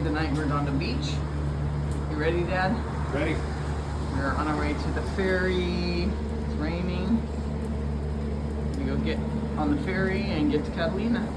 stayed the night in Redondo Beach. You ready, Dad? Ready. We're on our way to the ferry. It's raining. We go get on the ferry and get to Catalina.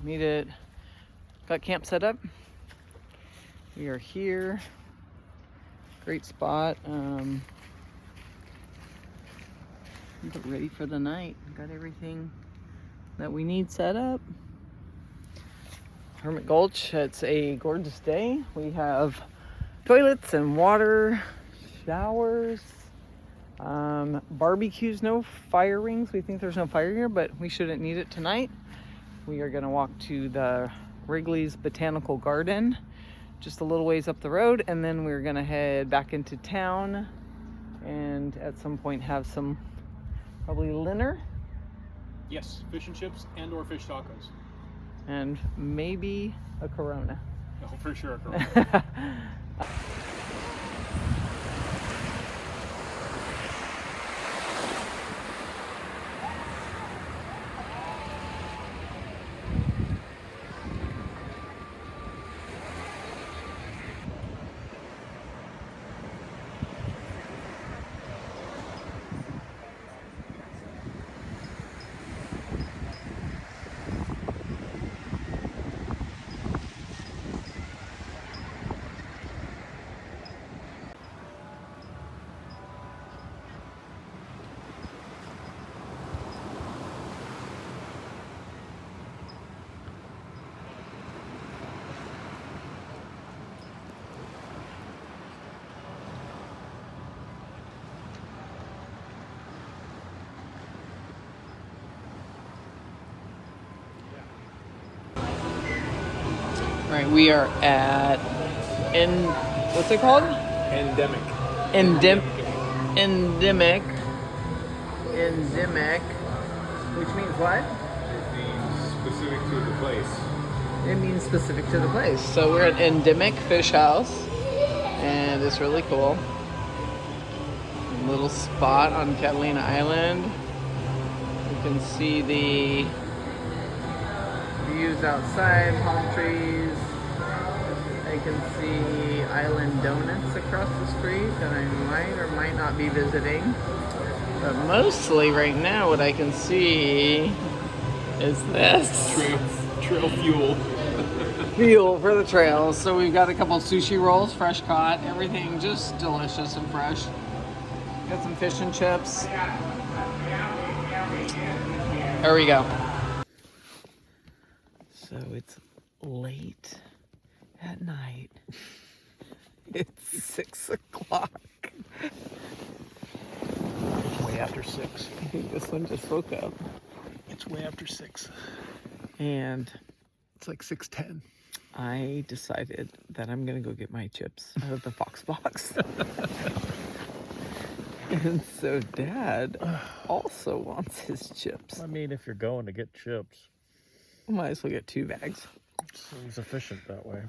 Made it. Got camp set up. We are here. Great spot. Get ready for the night. Got everything that we need set up. Hermit Gulch. It's a gorgeous day. We have toilets and water, showers, barbecues. No fire rings. We think there's no fire here, but we shouldn't need it tonight. We are going to walk to the Wrigley's Botanical Garden, just a little ways up the road, and then we're going to head back into town and at some point have some probably dinner. Yes, fish and chips and or fish tacos. And maybe a Corona. Oh, for sure a Corona. All right, we are at what's it called? Endemic. Endemic, which means what? It means specific to the place. It means specific to the place. So we're at Endemic Fish House, and it's really cool. A little spot on Catalina Island. You can see the views outside, palm trees. I can see Island Donuts across the street that I might or might not be visiting. But mostly right now what I can see is this. Trail fuel. Fuel for the trails. So we've got a couple sushi rolls, fresh caught, everything just delicious and fresh. Got some fish and chips. There we go. So it's late at night. It's 6 o'clock. It's way after 6. I think this one just woke up. It's way after 6. And It's like 6:10. I decided that I'm gonna go get my chips out of the Fox box. And so Dad also wants his chips. I mean, if you're going to get chips, Might as well get 2 bags. seems efficient that way.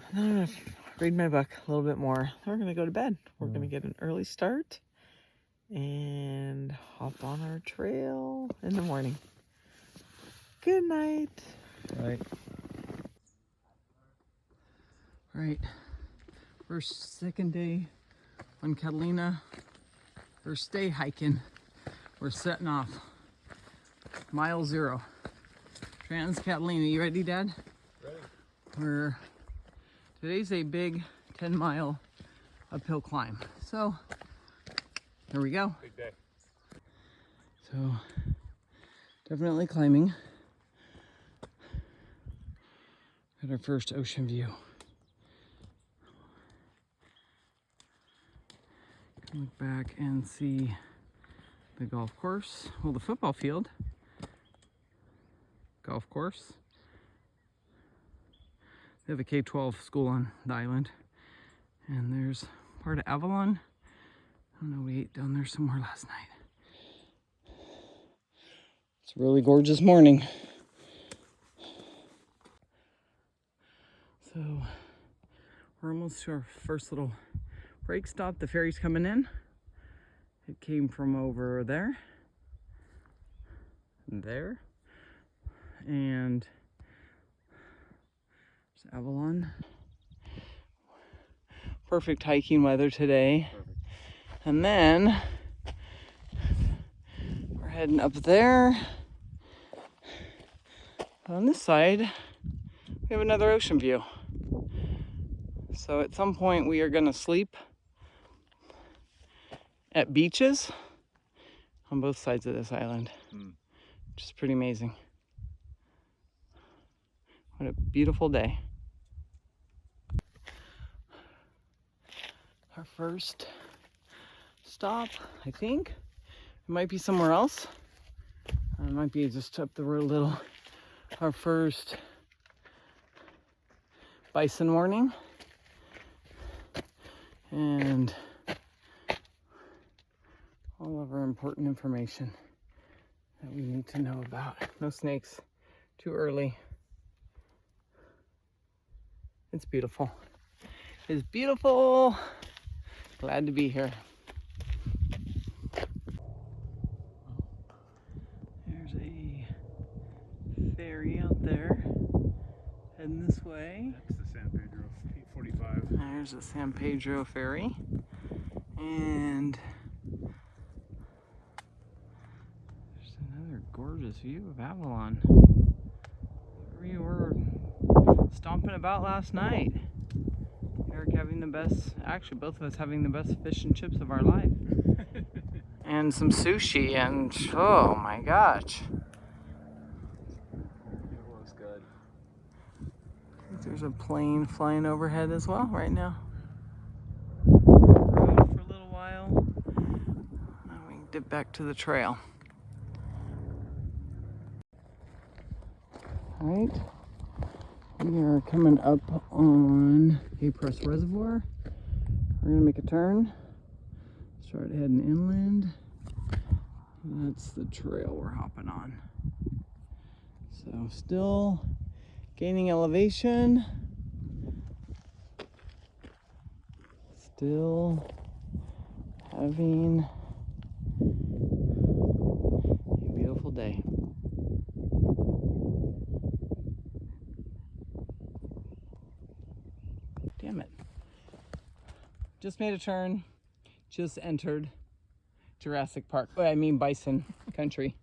Read my book a little bit more. We're gonna go to bed. We're gonna get an early start and hop on our trail in the morning. Good night. Right. All right, second day on Catalina. First day hiking. We're setting off. Mile 0. Trans Catalina. You ready, Dad? Ready. Today's a big 10-mile uphill climb. So, here we go. Big day. So, definitely climbing. Got our first ocean view. Can look back and see the golf course. Well, the football field. Golf course. They have a K-12 school on the island. And there's part of Avalon. I don't know, we ate down there somewhere last night. It's a really gorgeous morning. So we're almost to our first little break stop. The ferry's coming in. It came from over there. And there. And there's Avalon. Perfect hiking weather today. Perfect. And then we're heading up there. On this side, we have another ocean view. So at some point we are going to sleep at beaches on both sides of this island. Which is pretty amazing. What a beautiful day. Our first stop, I think. It might be somewhere else. It might be just up the road a little. Our first bison warning. And all of our important information that we need to know about. No snakes. Too early. It's beautiful. It's beautiful. Glad to be here. There's a ferry out there heading this way. That's the San Pedro 845. There's the San Pedro ferry. And there's another gorgeous view of Avalon. We were stomping about last night. Eric having the best, actually both of us having the best fish and chips of our life. And some sushi and, oh my gosh. It was good. There's a plane flying overhead as well right now. Road for a little while. Now we can dip back to the trail. Alright. We are coming up on a Press Reservoir. We're going to make a turn. Start heading inland. That's the trail we're hopping on. So still gaining elevation. Still having a beautiful day. Damn it. Just made a turn. Just entered Jurassic Park. Oh, I mean bison country.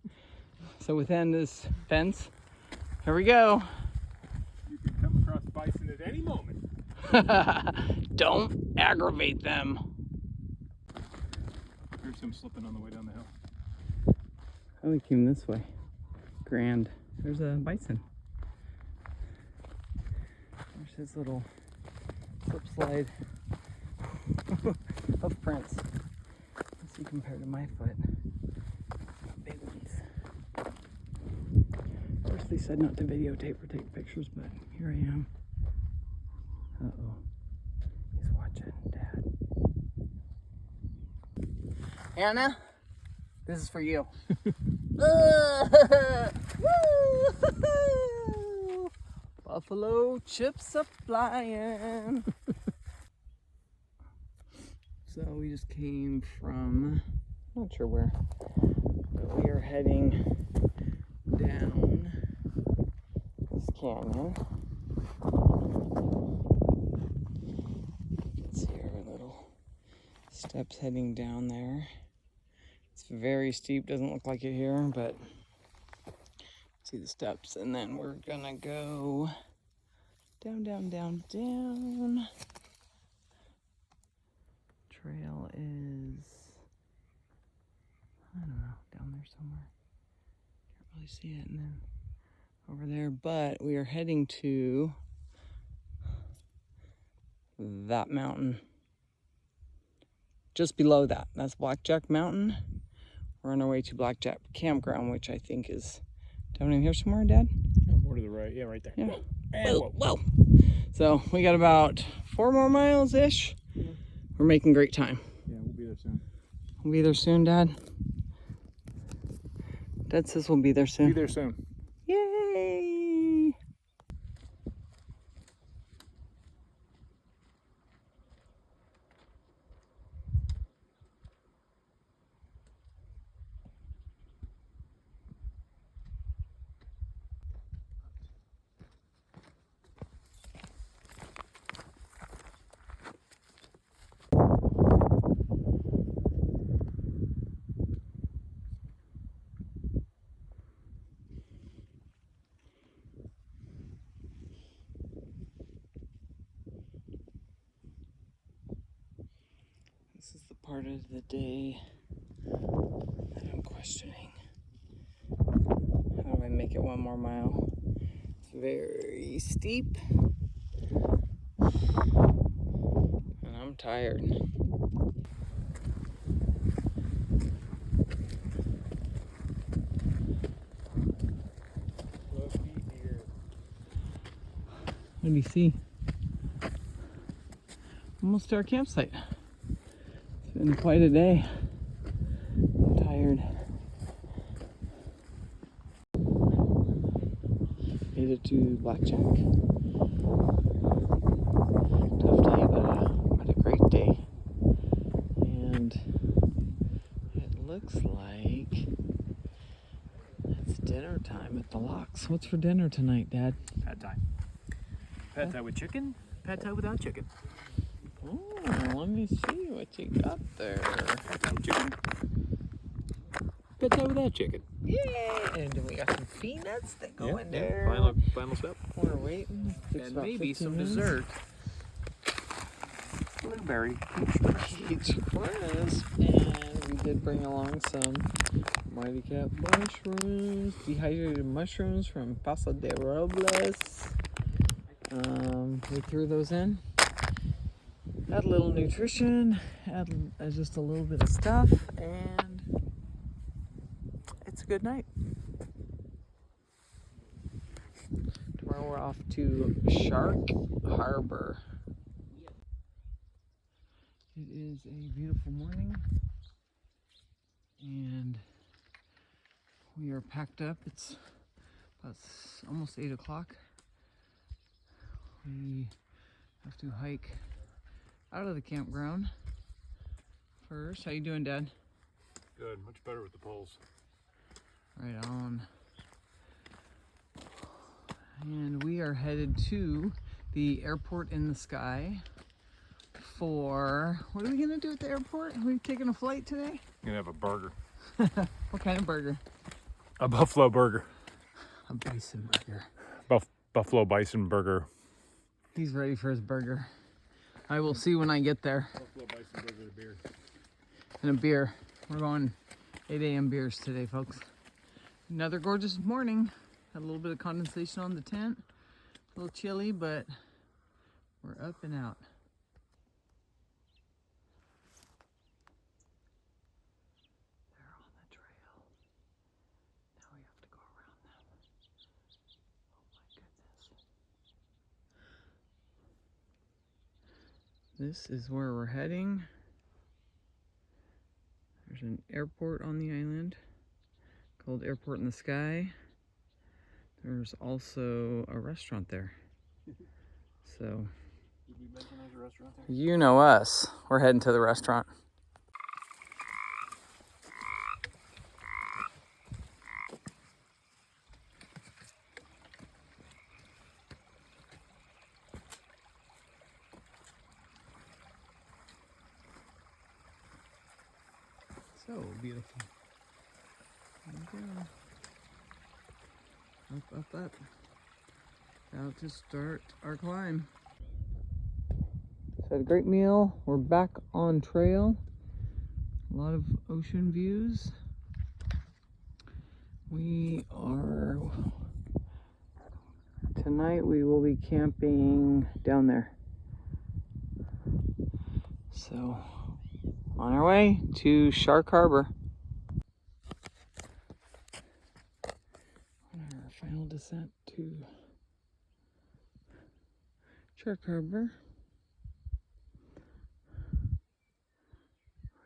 So within this fence, here we go. You can come across bison at any moment. Don't aggravate them. There's some slipping on the way down the hill. Oh, we came this way. Grand. There's a bison. There's his little slip slide of prints. Let's see compared to my foot. Got big ones. Of course, they said not to videotape or take pictures, but here I am. Uh-oh. He's watching Dad. Anna, this is for you. Woo! Buffalo chips are flying. So we just came from, not sure where, but we are heading down this canyon. You can see our little steps heading down there. It's very steep, doesn't look like it here, but see the steps, and then we're gonna go down, down, down, down. Trail is, I don't know, down there somewhere. Can't really see it, and then over there, but we are heading to that mountain. Just below that, that's Blackjack Mountain. We're on our way to Blackjack Campground, which I think is down in here somewhere, Dad? Oh, more to the right. Yeah, right there. Yeah. Whoa. And Whoa, whoa. whoa. So we got about 4 more miles-ish. We're making great time. Yeah, we'll be there soon. We'll be there soon, Dad. Dad says we'll be there soon. Be there soon. Yay! This is the part of the day that I'm questioning. How do I make it 1 more mile? It's very steep. And I'm tired. What do you see? Almost to our campsite. It's been quite a day. I'm tired. Made it to Blackjack. Tough day, but a great day. And it looks like it's dinner time at the Locks. What's for dinner tonight, Dad? Pad Thai. Pad Thai with chicken. Pad Thai without chicken. Oh, let me see what you got there. Pad Thai with chicken. Pad Thai without chicken. Yay! And we got some peanuts that go in there. Final step. We're waiting. Takes And about maybe 15 some minutes. dessert. Blueberry. Peach crisp. And we did bring along some Mighty Cat mushrooms, dehydrated mushrooms from Paso de Robles. We threw those in. Add a little nutrition, add just a little bit of stuff, and it's a good night. Tomorrow we're off to Shark Harbor. It is a beautiful morning, and we are packed up. It's about almost 8 o'clock. We have to hike out of the campground first. How you doing, Dad? Good. Much better with the poles. Right on. And we are headed to the airport in the sky for, what are we gonna do at the airport? Are we taking a flight today? I'm gonna have a burger. What kind of burger? A buffalo burger. A bison burger. Buffalo bison burger. He's ready for his burger. I will see when I get there. Buffalo bison burger and beer. And a beer. We're going 8 a.m. beers today, folks. Another gorgeous morning. Had a little bit of condensation on the tent. A little chilly, but we're up and out. They're on the trail. Now we have to go around them. Oh my goodness. This is where we're heading. There's an airport on the island called Airport in the Sky. There's also a restaurant there. So, Did we mention there's a restaurant there? you know us. We're heading to the restaurant. So beautiful. There we go. Up. About to start our climb. So had a great meal. We're back on trail. A lot of ocean views. Tonight we will be camping down there. So on our way to Shark Harbor. On our final descent to Shark Harbor.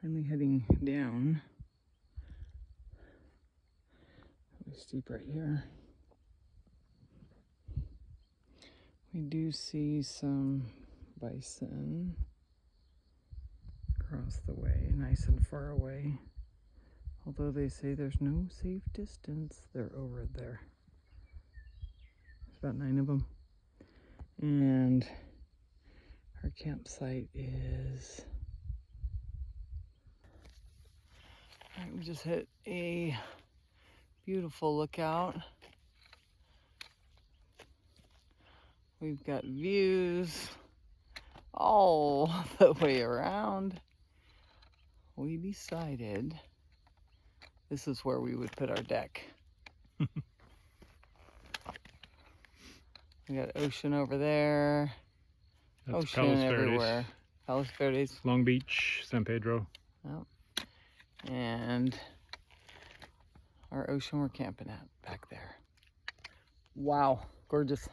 Finally heading down. Really steep right here. We do see some bison across the way, nice and far away. Although they say there's no safe distance, they're over there. There's about 9 of them. And our campsite is... All right, we just hit a beautiful lookout. We've got views all the way around. We decided this is where we would put our deck. We got ocean over there. That's ocean Palos everywhere. Verdes. Palos Verdes. Long Beach, San Pedro. Yep. And our ocean we're camping at back there. Wow, gorgeous.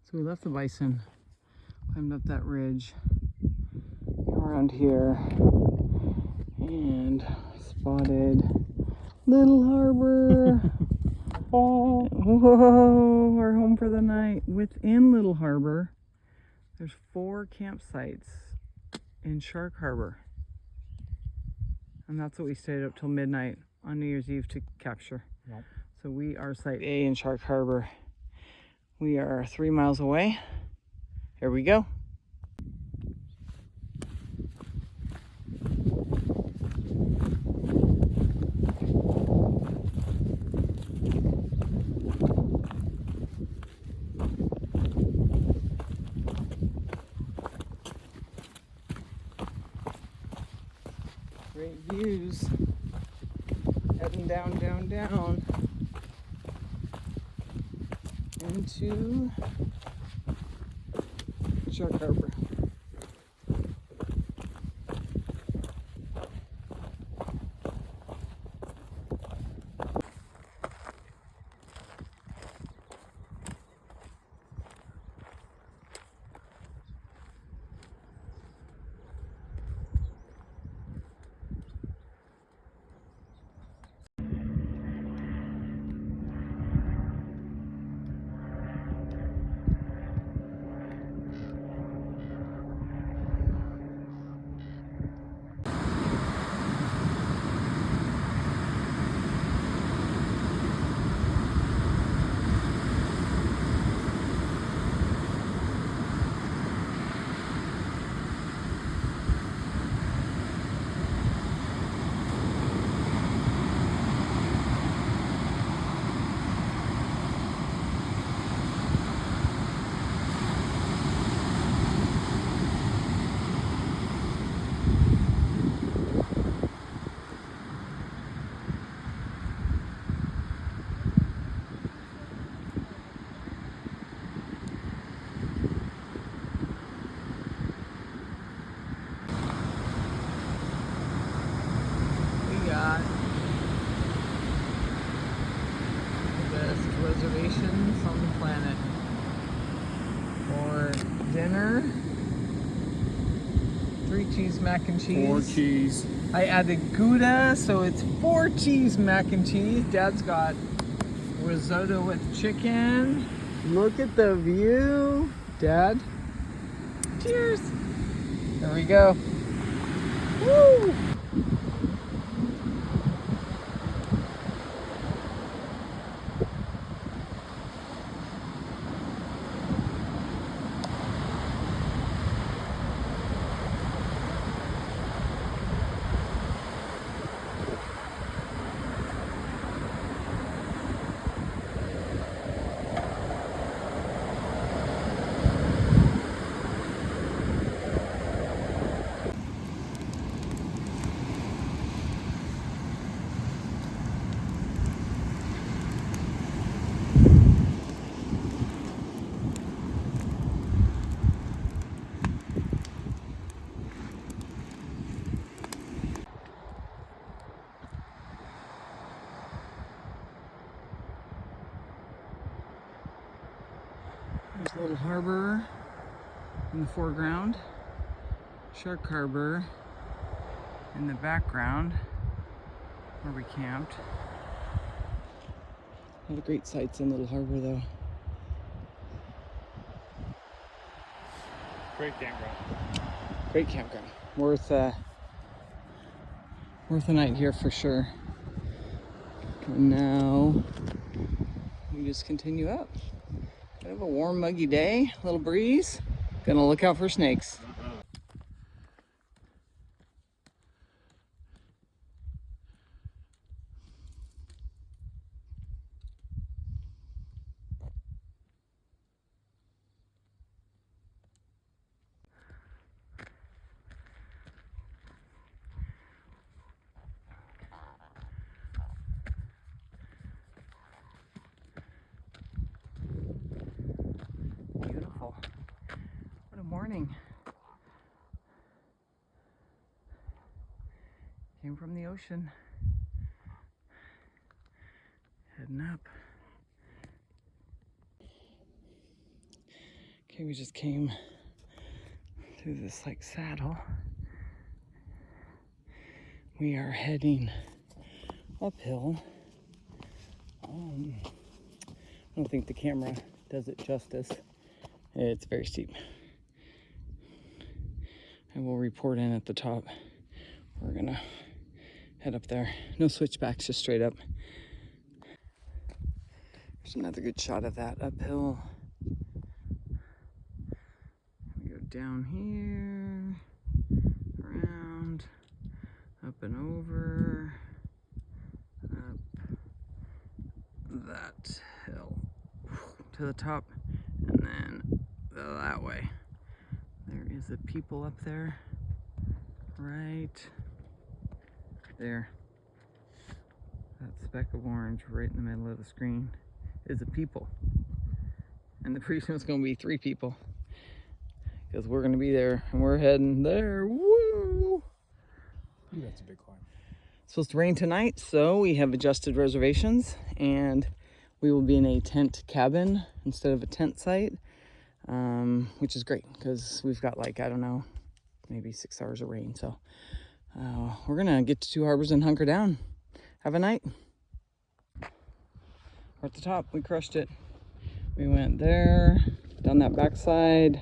So we left the bison, climbed up that ridge, around here, and spotted Little Harbor. Oh, whoa, we're home for the night. Within Little Harbor, there's 4 campsites in Shark Harbor. And that's what we stayed up till midnight on New Year's Eve to capture. Yep. So we are Site A in Shark Harbor. We are 3 miles away. Here we go. Great views. Heading down, down, down into Shark Harbor. Reservations on the planet for dinner. 3 cheese mac and cheese. 4 cheese. I added Gouda, so it's 4 cheese mac and cheese. Dad's got risotto with chicken. Look at the view, Dad. Cheers. There we go. Woo! Little harbor in the foreground, Shark Harbor in the background where we camped. A lot of great sights in Little Harbor though. Great campground. Great campground. Worth a night here for sure. And now we just continue up. Kind of a warm, muggy day, a little breeze. Gonna look out for snakes. Beautiful. What a morning. Came from the ocean. Heading up. Okay, we just came through this like saddle. We are heading uphill. I don't think the camera does it justice. It's very steep. I will report in at the top. We're gonna head up there. No switchbacks, just straight up. There's another good shot of that uphill. We go down here, around, up and over, up that hill to the top, and then that way. There is a people up there, right there. That speck of orange right in the middle of the screen is a people. And the pretty soon it's gonna be 3 people. Because we're gonna be there and we're heading there. Woo! Ooh, that's a big climb. It's supposed to rain tonight, so we have adjusted reservations and we will be in a tent cabin instead of a tent site, which is great because we've got like, I don't know, maybe 6 hours of rain. So we're gonna get to Two Harbors and hunker down. Have a night. We're at the top, we crushed it. We went there, down that backside,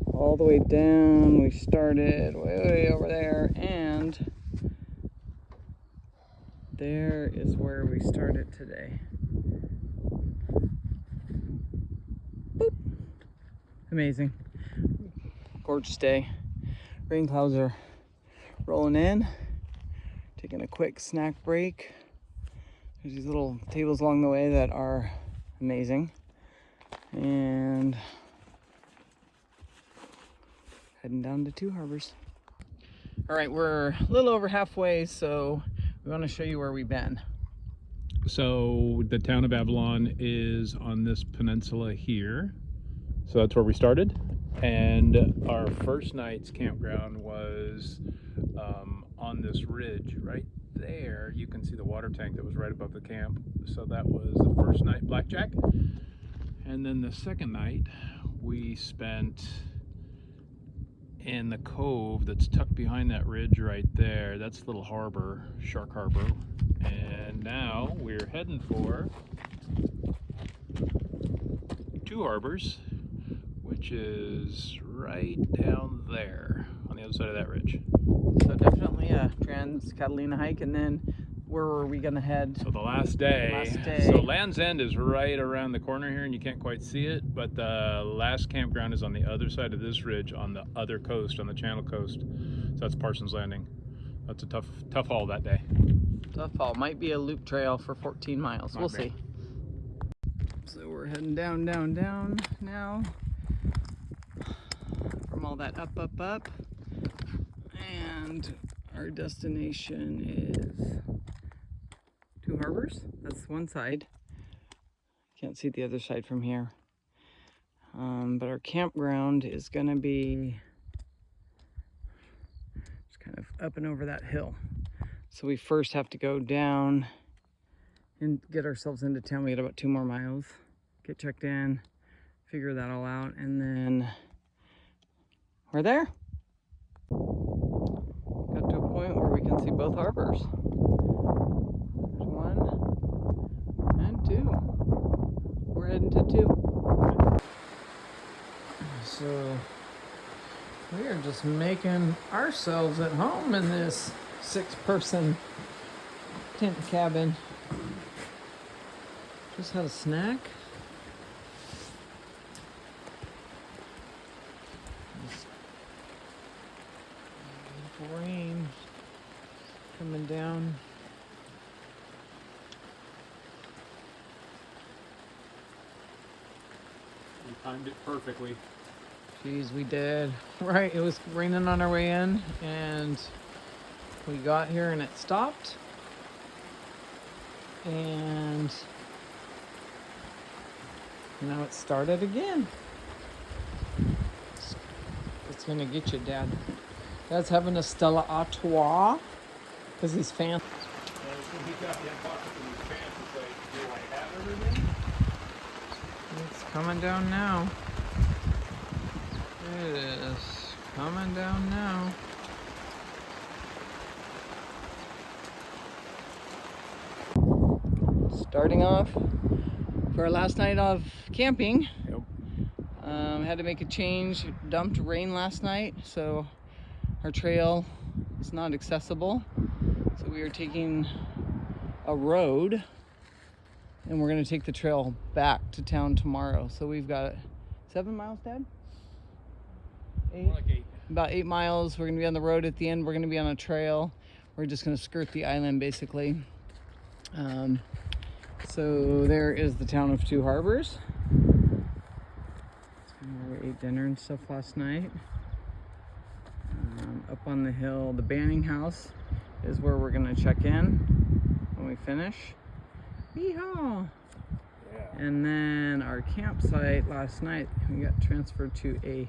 all the way down. We started way over there, and there is where we started today. Boop. Amazing. Gorgeous day. Rain clouds are rolling in. Taking a quick snack break. There's these little tables along the way that are amazing. And heading down to Two Harbors. All right, we're a little over halfway, so we want to show you where we've been. So the town of Avalon is on this peninsula here. So that's where we started. And our first night's campground was on this ridge right there. You can see the water tank that was right above the camp. So that was the first night, Blackjack. And then the second night we spent in the cove that's tucked behind that ridge right there. That's Little Harbor, Shark Harbor. And now we're heading for Two Harbors, which is right down there on the other side of that ridge. So definitely a Catalina hike, and then where were we gonna head? So the last day. So Land's End is right around the corner here, and you can't quite see it, but the last campground is on the other side of this ridge on the other coast, on the Channel Coast. So that's Parsons Landing. That's a tough haul that day. Tough haul. Might be a loop trail for 14 miles. We'll see. So we're heading down now. From all that up. And our destination is Two Harbors. That's one side. Can't see the other side from here. But our campground is gonna be just kind of up and over that hill. So we first have to go down and get ourselves into town. We got about 2 more miles. Get checked in, figure that all out, and then we're there. Got to a point where we can see both harbors. There's 1 and 2. We're heading to 2. So we are just making ourselves at home in this 6-person tent cabin. Just had a snack. Rain coming down. We timed it perfectly. Jeez, we did. Right, it was raining on our way in, and we got here and it stopped. And now it started again. It's gonna get you, Dad. Dad's having a Stella Artois because he's fancy. It's coming down now. It is coming down now. Starting off for our last night of camping. Yep. Had to make a change. Dumped rain last night, so our trail is not accessible. So we are taking a road, and we're going to take the trail back to town tomorrow. So we've got 7 miles, Dad? 8? More like 8. About 8 miles. We're going to be on the road at the end. We're going to be on a trail. We're just going to skirt the island, basically. So there is the town of Two Harbors. We ate dinner and stuff last night. Up on the hill, the Banning House is where we're going to check in when we finish. Yeehaw! Yeah. And then our campsite last night, we got transferred to a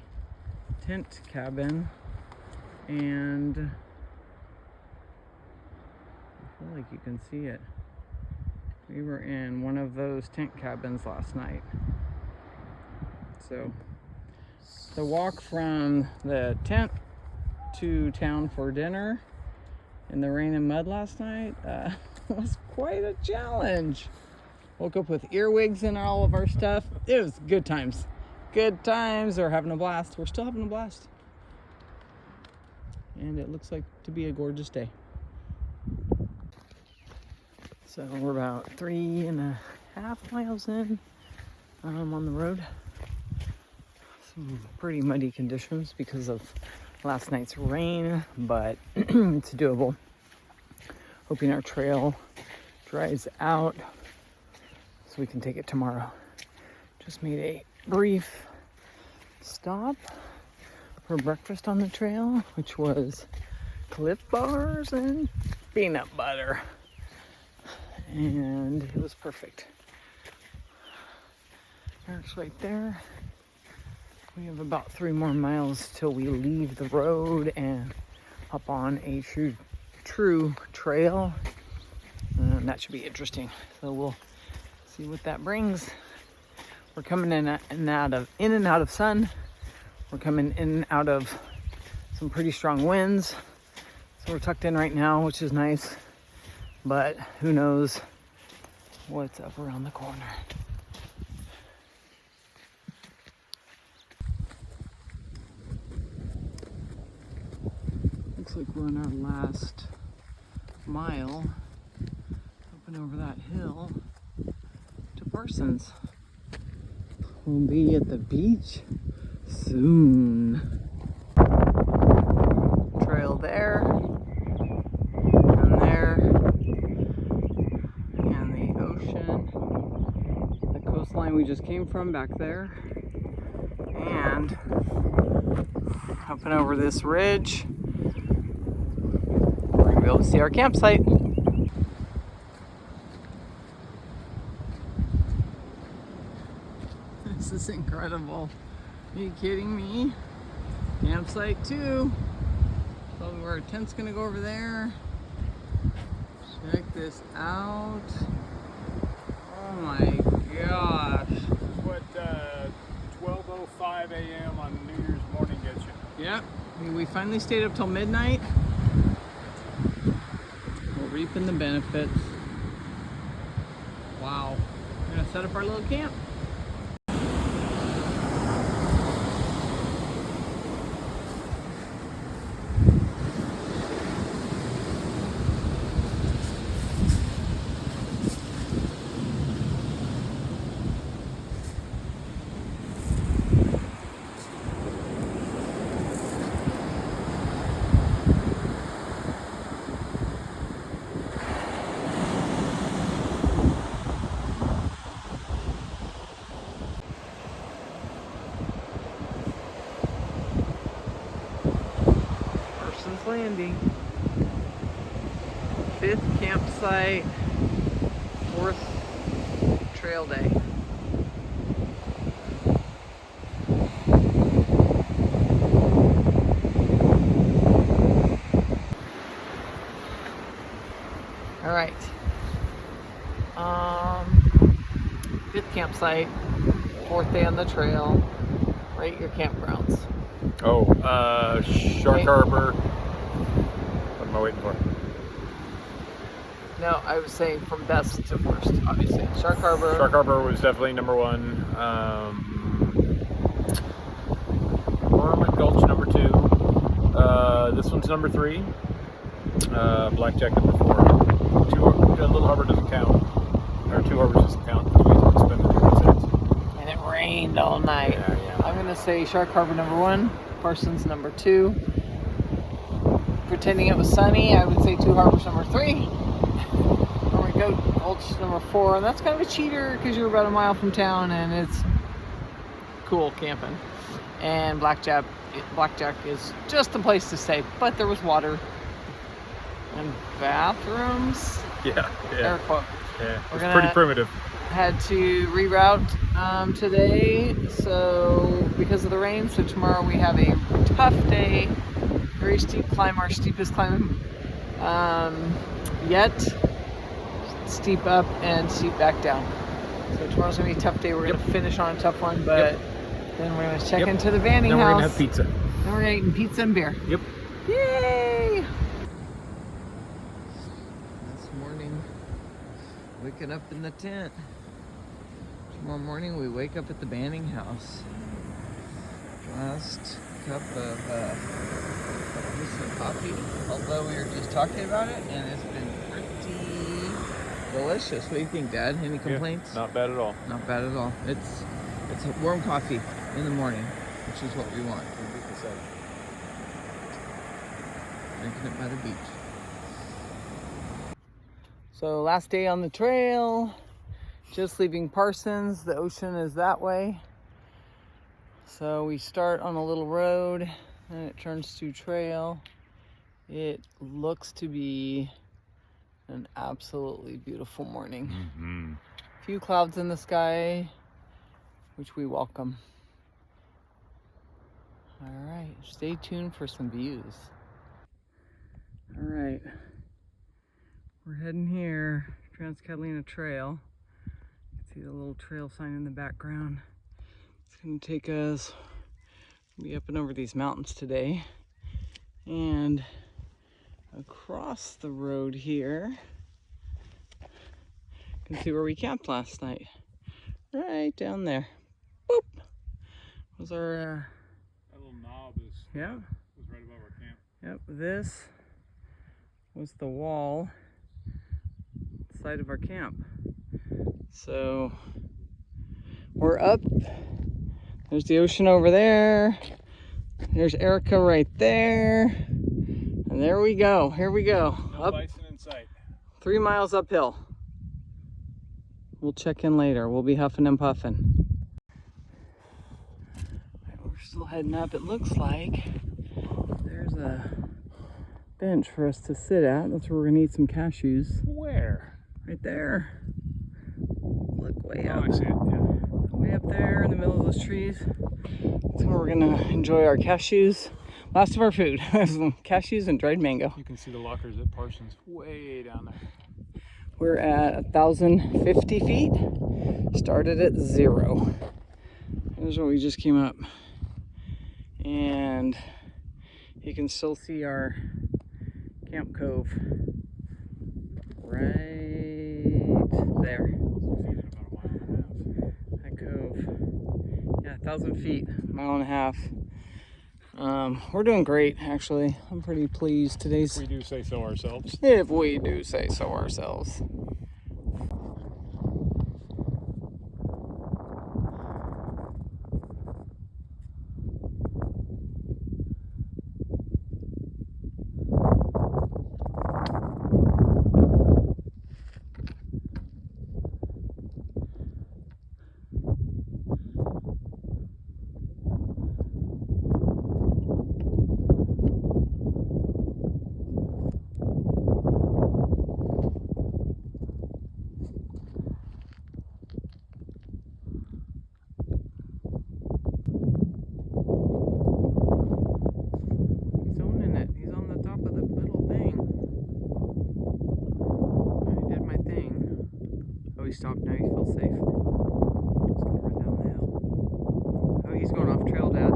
tent cabin, and I feel like you can see it. We were in one of those tent cabins last night. So the walk from the tent to town for dinner in the rain and mud last night was quite a challenge. Woke up with earwigs and all of our stuff. It was good times. Good times. We're having a blast. We're still having a blast. And it looks like to be a gorgeous day. So we're about 3.5 miles in on the road. Some pretty muddy conditions because of last night's rain, but it's doable. Hoping our trail dries out so we can take it tomorrow. Just made a brief stop for breakfast on the trail, which was Cliff Bars and peanut butter. And it was perfect. Eric's right there. We have about 3 more miles till we leave the road and hop on a true trail. And that should be interesting. So we'll see what that brings. We're coming in and out of sun. We're coming in and out of some pretty strong winds. So we're tucked in right now, which is nice. But who knows what's up around the corner. Looks like we're on our last mile up and over that hill to Parsons. We'll be at the beach soon. Trail there and there, and the ocean, the coastline we just came from back there, and up and over this ridge. We're gonna be able to see our campsite. This is incredible. Are you kidding me? Campsite 2. Probably where our tent's gonna go over there. Check this out. Oh my gosh. What, a.m. on New Year's morning gets you. Yeah, we finally stayed up till midnight. We're reaping the benefits. Wow. We're gonna set up our little camp. Landing. 5th campsite, 4th trail day. All right. 5th campsite, 4th day on the trail. Rate your campgrounds. Oh, Shark Harbor. What am I waiting for? No, I was saying from best to worst, obviously. Shark Harbor. Shark Harbor was definitely number 1. Merman Gulch number 2. This one's number 3. Blackjack number 4. Little Harbor doesn't count. Or Two Harbors doesn't count because we didn't spend the night. And it rained all night. Yeah. I'm gonna say Shark Harbor number 1, Parsons number 2. Pretending it was sunny, I would say Two Harbors number 3. Norman Gulch number 4, and that's kind of a cheater because you're about a mile from town and it's cool camping. And Blackjack is just the place to stay, but there was water and bathrooms. Yeah. Air quote. Yeah. We're It's gonna- pretty primitive. Had to reroute today, so because of the rain. So tomorrow we have a tough day, very steep climb, our steepest climb yet. Steep up and steep back down. So tomorrow's gonna be a tough day. We're gonna finish on a tough one, but then we're gonna check into the vanning Then house. we're gonna have pizza. Then we're gonna eat pizza and beer. Yep. Yay! This morning, waking up in the tent. Tomorrow morning we wake up at the Banning house. Last cup of instant coffee, although we were just talking about it and it's been pretty delicious. What do you think, Dad? Any complaints? Yeah, not bad at all. Not bad at all. It's a warm coffee in the morning, which is what we want. Drinking it by the beach. So last day on the trail, just leaving Parsons. The ocean is that way. So we start on a little road and it turns to trail. It looks to be an absolutely beautiful morning. Mm-hmm. Few clouds in the sky, which we welcome. All right, stay tuned for some views. All right, we're heading here, Catalina Trail. You can see the little trail sign in the background. It's gonna take us, be up and over these mountains today. And across the road here, you can see where we camped last night. Right down there. Boop! Was our, That little knob is yeah. was right above our camp. Yep, this was the wall side of our camp. So we're up. There's the ocean over there. There's Erica right there. And there we go. Here we go. No Up bison in sight. 3 miles uphill. We'll check in later. We'll be huffing and puffing. We're still heading up. It looks like there's a bench for us to sit at. That's where we're gonna eat some cashews. Where? Right there. Look way Oh, up. I see it. Yeah. Way up there in the middle of those trees. That's where we're gonna enjoy our cashews. Last of our food. Cashews and dried mango. You can see the lockers at Parsons way down there. We're at 1,050 feet. Started at 0. Here's where we just came up. And you can still see our camp cove right there. That cove. Yeah, 1,000 feet, mile and a half. We're doing great, actually. I'm pretty pleased. Today's. We do say so ourselves. If we do say so ourselves. Stop now, you feel safe. Just gonna run down the hill. Oh, he's going off trail, Dad.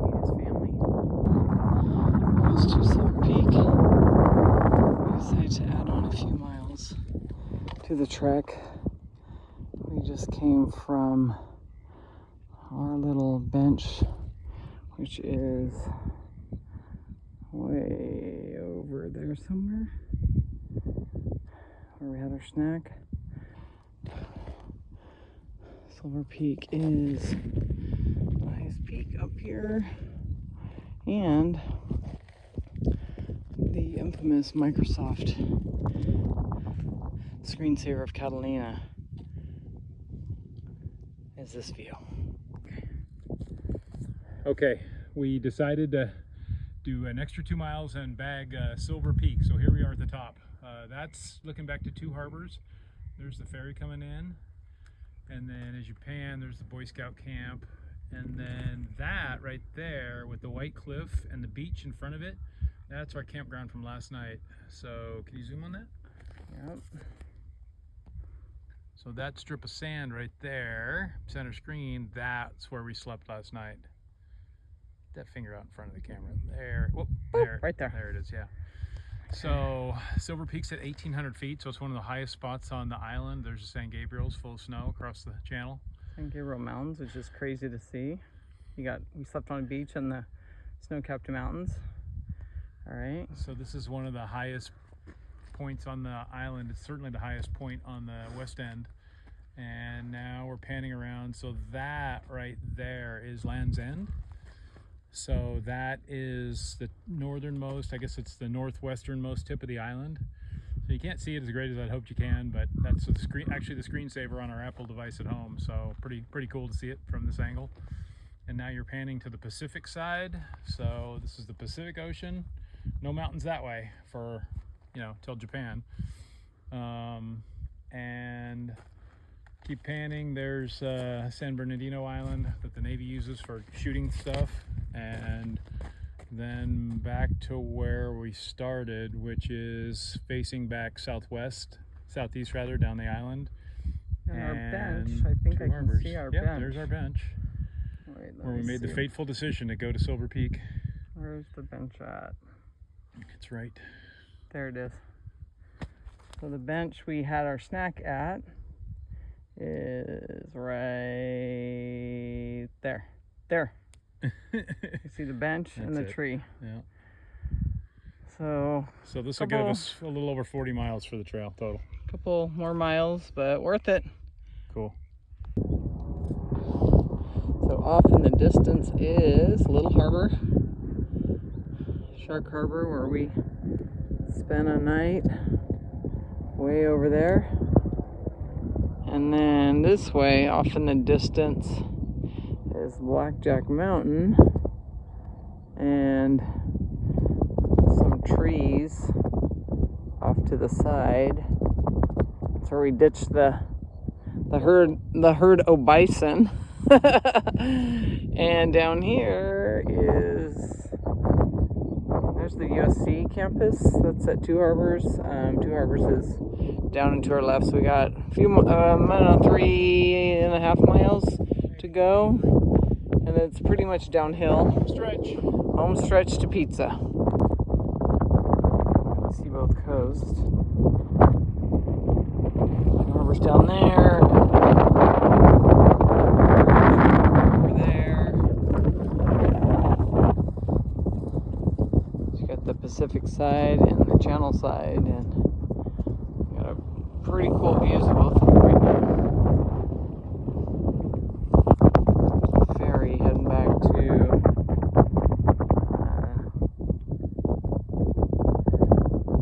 Meet his family. It's to Silver Peak. We decided to add on a few miles to the trek. We just came from our little bench, which is way over there somewhere, where we had our snack. Silver Peak is the highest peak up here, and the infamous Microsoft screensaver of Catalina is this view. Okay, we decided to do an extra 2 miles and bag Silver Peak. So here we are at the top. That's looking back to Two Harbors. There's the ferry coming in. And then as you pan, there's the Boy Scout camp. And then that right there with the white cliff and the beach in front of it, that's our campground from last night. So can you zoom on that? Yep. So that strip of sand right there, center screen, that's where we slept last night. That finger out in front of the camera. There. Whoop, there. Right there. There it is, yeah. So Silver Peak's at 1,800 feet, so it's one of the highest spots on the island. There's the San Gabriel's full of snow across the channel. San Gabriel Mountains, which is crazy to see. We slept on a beach in the snow-capped mountains. All right. So this is one of the highest points on the island. It's certainly the highest point on the west end. And now we're panning around. So that right there is Land's End. So that is the northernmost, I guess it's the northwesternmost tip of the island. So you can't see it as great as I'd hoped you can, but that's the actually the screensaver on our Apple device at home. So pretty cool to see it from this angle. And now you're panning to the Pacific side. So this is the Pacific Ocean. No mountains that way for, till Japan. And keep panning. There's San Bernardino Island that the Navy uses for shooting stuff. And then back to where we started, which is facing back southeast rather, down the island. And our bench, I think I can see our bench. Yeah, there's our bench. Wait, where we made the fateful decision to go to Silver Peak. Where's the bench at? It's right. There it is. So the bench we had our snack at is right there. There. You see the bench and the tree. Yeah. So this will give us a little over 40 miles for the trail total. A couple more miles, but worth it. Cool. So off in the distance is Little Harbor, Shark Harbor, where we spent a night, way over there. And then this way, off in the distance, is Blackjack Mountain and some trees off to the side. That's where we ditched the herd o' bison. And down here there's the USC campus. That's at Two Harbors. Two Harbors is down and to our left. So we got a few, I don't know, 3.5 miles to go, and it's pretty much downhill. Home stretch to pizza. See both coasts. The harbor's down there. Over there. So you got the Pacific side and the Channel side, and got a pretty cool views of both of them right now. Ferry heading back to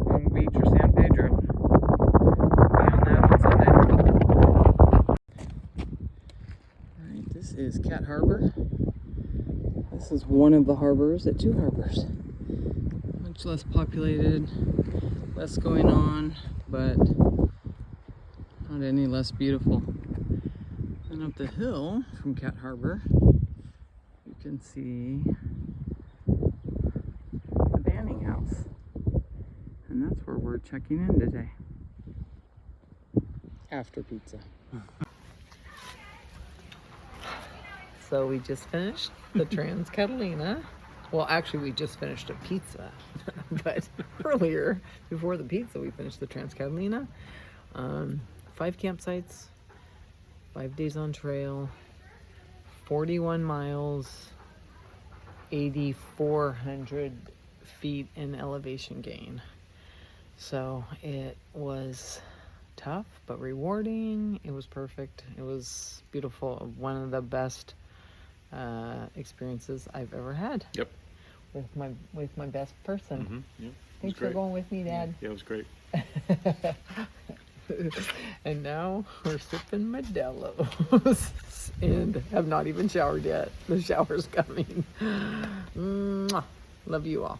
Long Beach or San Pedro. Be on that on Sunday. Alright, this is Cat Harbor. This is one of the harbors at Two Harbors. Much less populated, less going on, but not any less beautiful. And up the hill from Cat Harbor, you can see the Banning House. And that's where we're checking in today. After pizza. So we just finished the Catalina. Well, actually, we just finished a pizza. But earlier, before the pizza, we finished the Catalina. 5 campsites, 5 days on trail, 41 miles, 8,400 feet in elevation gain. So it was tough but rewarding. It was perfect. It was beautiful. One of the best experiences I've ever had. Yep. With my best person. Mm-hmm. Yep. Thanks for going with me, Dad. Yeah, it was great. And now we're sipping Modelo's and have not even showered yet. The shower's coming. Mwah. Love you all.